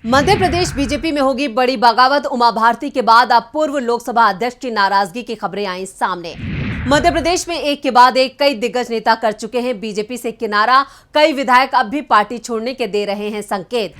Madhya Pradesh BJP में होगी बड़ी बगावत। उमा भारती के बाद अब पूर्व लोकसभा अध्यक्ष की नाराजगी की खबरें आई सामने। मध्य प्रदेश में एक के बाद एक कई दिग्गज नेता कर चुके हैं बीजेपी से किनारा। कई विधायक अब भी पार्टी छोड़ने के दे रहे हैं संकेत।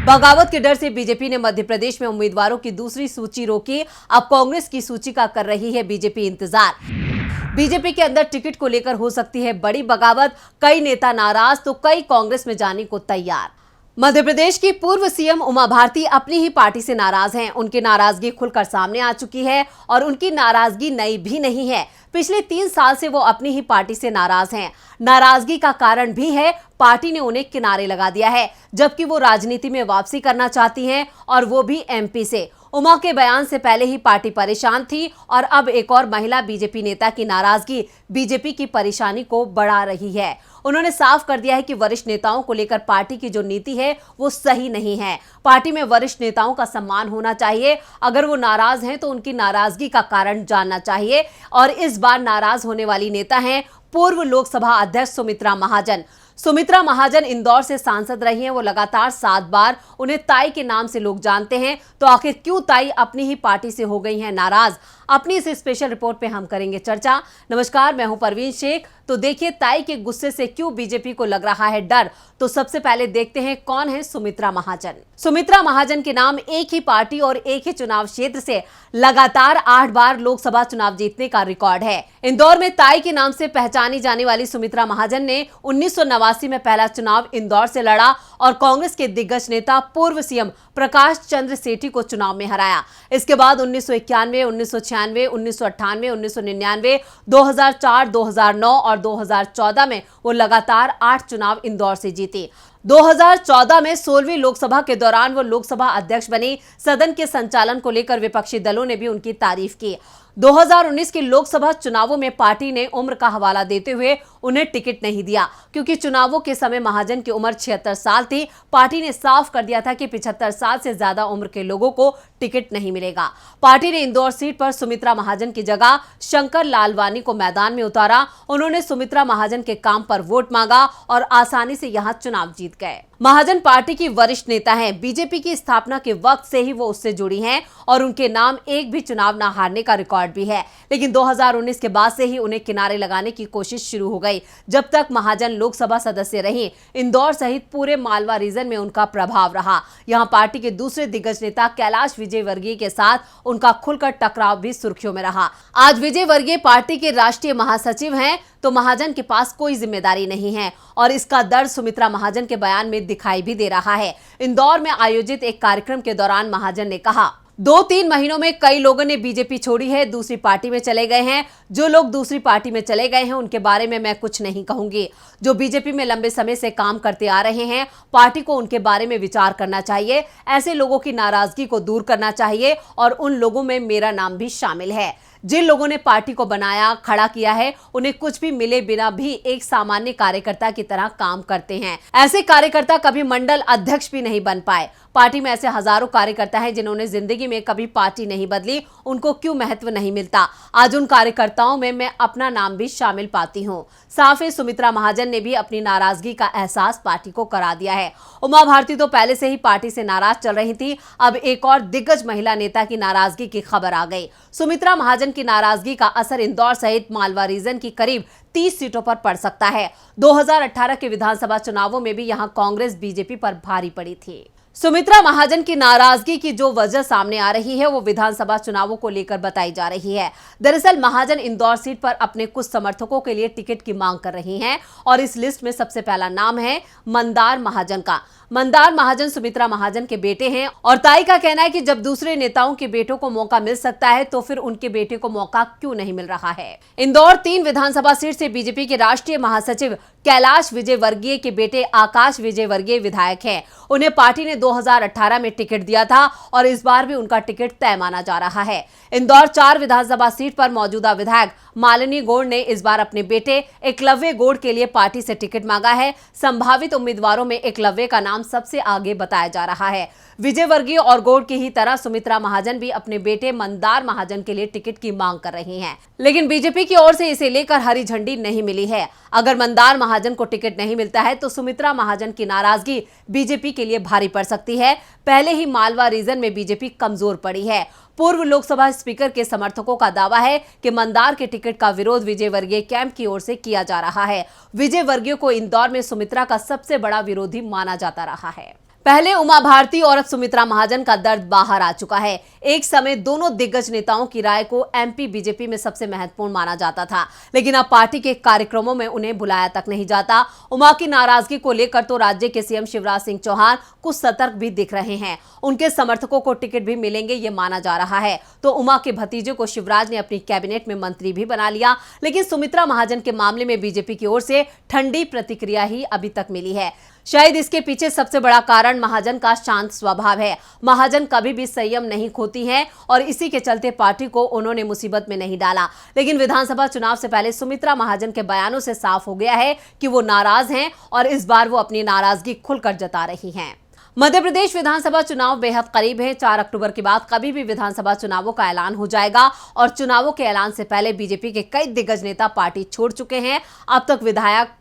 बगावत के डर से बीजेपी ने मध्य प्रदेश में उम्मीदवारों की दूसरी सूची रोकी। अब कांग्रेस की सूची का कर रही है बीजेपी इंतजार। बीजेपी के अंदर टिकट को लेकर हो सकती है बड़ी बगावत। कई नेता नाराज तो कई कांग्रेस में जाने को तैयार। मध्य प्रदेश की पूर्व सीएम उमा भारती अपनी ही पार्टी से नाराज हैं। उनकी नाराजगी खुलकर सामने आ चुकी है और उनकी नाराजगी नई भी नहीं है। पिछले 3 साल से वो अपनी ही पार्टी से नाराज हैं। नाराजगी का कारण भी है पार्टी ने उन्हें किनारे लगा दिया है, जबकि वो राजनीति में वापसी करना चाहती हैं और वो भी एमपी से। उमा के बयान से पहले ही पार्टी परेशान थी और अब एक और महिला बीजेपी नेता की नाराजगी बीजेपी की परेशानी को बढ़ा रही है। उन्होंने साफ कर दिया है कि वरिष्ठ नेताओं को लेकर पार्टी की जो नीति है वो सही नहीं है। पार्टी में वरिष्ठ नेताओं का सम्मान होना चाहिए। अगर वो नाराज हैं तो उनकी नाराजगी का कारण जानना चाहिए। और इस बार नाराज होने वाली नेता हैं पूर्व लोकसभा अध्यक्ष सुमित्रा महाजन। सुमित्रा महाजन इंदौर से सांसद रही हैं। वो लगातार 7 बार। उन्हें ताई के नाम से लोग जानते हैं। तो आखिर क्यों ताई अपनी ही पार्टी से हो गई हैं नाराज? अपनी इस स्पेशल रिपोर्ट पे हम करेंगे चर्चा। नमस्कार, मैं हूं परवीन शेख। तो देखिए ताई के गुस्से से क्यों बीजेपी को लग रहा है डर। तो सबसे पहले देखते हैं कौन है सुमित्रा महाजन। सुमित्रा महाजन के नाम एक ही पार्टी और एक ही चुनाव क्षेत्र से लगातार 8 बार लोकसभा चुनाव जीतने का रिकॉर्ड है। इंदौर में ताई के नाम से पहचानी जाने वाली सुमित्रा महाजन ने 1989 में पहला चुनाव इंदौर से लड़ा और कांग्रेस के दिग्गज नेता पूर्व सीएम प्रकाश चंद्र सेठी को चुनाव में हराया। इसके बाद 1991, 1996, 1998, 1999, 2004, 2009 और 2014 में वो लगातार 8 चुनाव इंदौर से जीती। 2014 में 16वीं लोकसभा के दौरान वो लोकसभा अध्यक्ष बनी। सदन के संचालन को लेकर विपक्षी दलों ने भी उनकी तारीफ की। 2019 के लोकसभा चुनावों में पार्टी ने उम्र का हवाला देते हुए उन्हें टिकट नहीं दिया, क्योंकि चुनावों के समय महाजन की उम्र 76 साल थी। पार्टी ने साफ कर दिया था कि 75 साल से ज्यादा उम्र के लोगों को टिकट नहीं मिलेगा। पार्टी ने इंदौर सीट पर सुमित्रा महाजन की जगह शंकर लालवानी को मैदान में उतारा। उन्होंने सुमित्रा महाजन के काम पर वोट मांगा और आसानी से यहां चुनाव जीत गए। महाजन पार्टी की वरिष्ठ नेता हैं। बीजेपी की स्थापना के वक्त से ही वो उससे जुड़ी हैं और उनके नाम एक भी चुनाव न हारने का रिकॉर्ड भी है। लेकिन 2019 के बाद से ही उन्हें किनारे लगाने की कोशिश शुरू हो गई। जब तक महाजन लोकसभा सदस्य रही, इंदौर सहित पूरे मालवा रीजन में उनका प्रभाव रहा। यहां पार्टी के दूसरे दिग्गज नेता कैलाश विजयवर्गीय के साथ उनका खुलकर टकराव भी सुर्खियों में रहा। आज विजयवर्गीय पार्टी के राष्ट्रीय महासचिव हैं, तो महाजन के पास कोई जिम्मेदारी नहीं है और इसका दर्द सुमित्रा महाजन के बयान में दिखाई भी दे रहा है। इंदौर में आयोजित एक कार्यक्रम के दौरान महाजन ने कहा, 2-3 महीनों में कई लोगों ने बीजेपी छोड़ी है, दूसरी पार्टी में चले गए हैं। जो लोग दूसरी पार्टी में चले गए हैं उनके बारे में मैं कुछ नहीं कहूंगी। जो बीजेपी में लंबे समय से काम करते आ रहे हैं, पार्टी को उनके बारे में विचार करना चाहिए। ऐसे लोगों की नाराजगी को दूर करना चाहिए और उन लोगों में मेरा नाम भी शामिल है। जिन लोगों ने पार्टी को बनाया, खड़ा किया है, उन्हें कुछ भी मिले बिना भी एक सामान्य कार्यकर्ता की तरह काम करते हैं। ऐसे कार्यकर्ता कभी मंडल अध्यक्ष भी नहीं बन पाए। पार्टी में ऐसे हजारों कार्यकर्ता हैं जिन्होंने जिंदगी में कभी पार्टी नहीं बदली। उनको क्यों महत्व नहीं मिलता? आज उन कार्यकर्ताओं में मैं अपना नाम भी शामिल पाती हूं। साफ है, सुमित्रा महाजन ने भी अपनी नाराजगी का एहसास पार्टी को करा दिया है। उमा भारती तो पहले से ही पार्टी से नाराज चल रही थी। अब एक और दिग्गज महिला नेता की नाराजगी की खबर आ गई। सुमित्रा महाजन की नाराजगी का असर इंदौर सहित मालवा रीजन की करीब 30 सीटों पर पड़ सकता है। 2018 के विधानसभा चुनावों में भी यहां कांग्रेस बीजेपी पर भारी पड़ी थी। सुमित्रा महाजन की नाराजगी की जो वजह सामने आ रही है वो विधानसभा चुनावों को लेकर बताई जा रही है। दरअसल महाजन इंदौर सीट पर अपने कुछ समर्थकों के लिए टिकट की मांग कर रही हैं और इस लिस्ट में सबसे पहला नाम है मंदार महाजन का। मंदार महाजन सुमित्रा महाजन के बेटे हैं और ताई का कहना है कि जब दूसरे नेताओं के बेटों को मौका मिल सकता है तो फिर उनके बेटे को मौका क्यों नहीं मिल रहा है। इंदौर 3 विधानसभा सीट से बीजेपी के राष्ट्रीय महासचिव कैलाश विजयवर्गीय के बेटे आकाश विजयवर्गीय विधायक हैं। उन्हें पार्टी ने 2018 में टिकट दिया था और इस बार भी उनका टिकट तय माना जा रहा है। इंदौर 4 विधानसभा सीट पर मौजूदा विधायक मालिनी गौड़ ने इस बार अपने बेटे एकलव्य गौड़ के लिए पार्टी से टिकट मांगा है। संभावित उम्मीदवारों में एकलव्य का नाम सबसे आगे बताया जा रहा है। विजय वर्गीय और गौड़ की ही तरह सुमित्रा महाजन भी अपने बेटे मंदार महाजन के लिए टिकट की मांग कर रही हैं। लेकिन बीजेपी की ओर से इसे लेकर हरी झंडी नहीं मिली है। अगर मंदार महाजन को टिकट नहीं मिलता है तो सुमित्रा महाजन की नाराजगी बीजेपी के लिए भारी पड़ सकती है। पहले ही मालवा रीजन में बीजेपी कमजोर पड़ी है। पूर्व लोकसभा स्पीकर के समर्थकों का दावा है कि मंदार के टिकट का विरोध विजय वर्गीय कैंप की ओर से किया जा रहा है। विजय वर्गीय को इंदौर में सुमित्रा का सबसे बड़ा विरोधी माना जाता रहा है। पहले उमा भारती और अब सुमित्रा महाजन का दर्द बाहर आ चुका है। एक समय दोनों दिग्गज नेताओं की राय को एमपी बीजेपी में सबसे महत्वपूर्ण माना जाता था, लेकिन अब पार्टी के कार्यक्रमों में उन्हें बुलाया तक नहीं जाता। उमा की नाराजगी को लेकर तो राज्य के सीएम शिवराज सिंह चौहान कुछ सतर्क भी दिख रहे हैं। उनके समर्थकों को टिकट भी मिलेंगे ये माना जा रहा है। तो उमा के भतीजे को शिवराज ने अपनी कैबिनेट में मंत्री भी बना लिया, लेकिन सुमित्रा महाजन के मामले में बीजेपी की ओर से ठंडी प्रतिक्रिया ही अभी तक मिली है। शायद इसके पीछे सबसे बड़ा कारण महाजन का शांत स्वभाव है। महाजन कभी भी संयम नहीं खोती हैं और इसी के चलते पार्टी को उन्होंने मुसीबत में नहीं डाला। लेकिन विधानसभा चुनाव से पहले सुमित्रा महाजन के बयानों से साफ हो गया है कि वो नाराज हैं और इस बार वो अपनी नाराजगी खुलकर जता रही हैं। मध्य प्रदेश विधानसभा चुनाव बेहद करीब है। 4 अक्टूबर के बाद कभी भी विधानसभा चुनावों का ऐलान हो जाएगा और चुनावों के ऐलान से पहले बीजेपी के कई दिग्गज नेता पार्टी छोड़ चुके हैं। अब तक विधायक,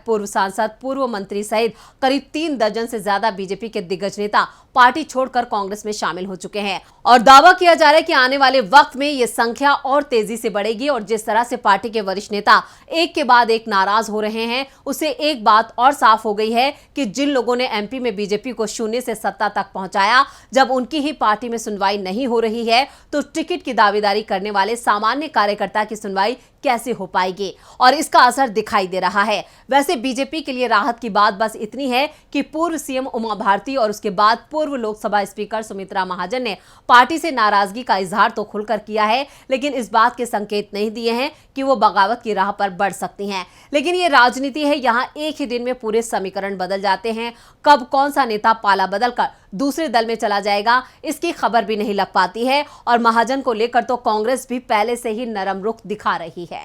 पूर्व सांसद, पूर्व मंत्री सहित करीब 3 दर्जन से ज्यादा बीजेपी के दिग्गज नेता पार्टी छोड़कर कांग्रेस में शामिल हो चुके हैं और दावा किया जा रहा है कि आने वाले वक्त में ये संख्या और तेजी से बढ़ेगी। और जिस तरह से पार्टी के वरिष्ठ नेता एक के बाद एक नाराज हो रहे हैं, उससे एक बात और साफ हो गई है कि जिन लोगों ने एमपी में बीजेपी को शून्य से सत्ता तक पहुंचाया, जब उनकी ही पार्टी में सुनवाई नहीं हो रही है तो टिकट की दावेदारी करने वाले सामान्य कार्यकर्ता की सुनवाई कैसे हो पाएगी, और इसका असर दिखाई दे रहा है। वैसे बीजेपी के लिए राहत की बात बस इतनी है कि पूर्व सीएम उमा भारती और उसके बाद पूर्व लोकसभा स्पीकर सुमित्रा महाजन ने पार्टी से नाराजगी का इजहार तो खुलकर किया है, लेकिन इस बात के संकेत नहीं दिए हैं कि वो बगावत की राह पर बढ़ सकती हैं। लेकिन ये राजनीति है, यहाँ एक ही दिन में पूरे समीकरण बदल जाते हैं। कब कौन सा नेता पाला बदलकर दूसरे दल में चला जाएगा, इसकी खबर भी नहीं लग पाती है। और महाजन को लेकर तो कांग्रेस भी पहले से ही नरम रुख दिखा रही है।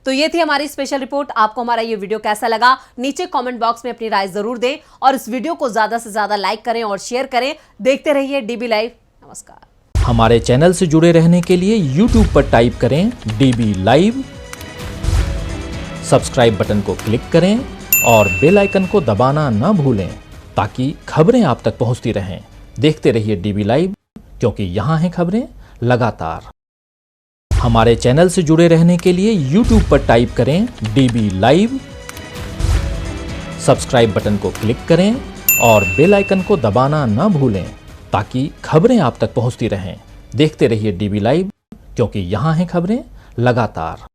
तो ये थी हमारी स्पेशल रिपोर्ट। आपको हमारा ये वीडियो कैसा लगा, नीचे कमेंट बॉक्स में अपनी राय जरूर दें और इस वीडियो को ज्यादा से ज्यादा लाइक करें और शेयर करें। देखते रहिए डीबी लाइव। नमस्कार। हमारे चैनल से जुड़े रहने के लिए YouTube पर टाइप करें डीबी लाइव, सब्सक्राइब बटन को क्लिक करें और बेल आइकन को दबाना न भूलें ताकि खबरें आप तक पहुंचती रहें। देखते रहिए डीबी लाइव, क्योंकि यहाँ हैं खबरें लगातार। हमारे चैनल से जुड़े रहने के लिए YouTube पर टाइप करें डीबी लाइव, सब्सक्राइब बटन को क्लिक करें और बेल आइकन को दबाना न भूलें ताकि खबरें आप तक पहुंचती रहें। देखते रहिए डीबी लाइव, क्योंकि यहाँ हैं खबरें लगातार।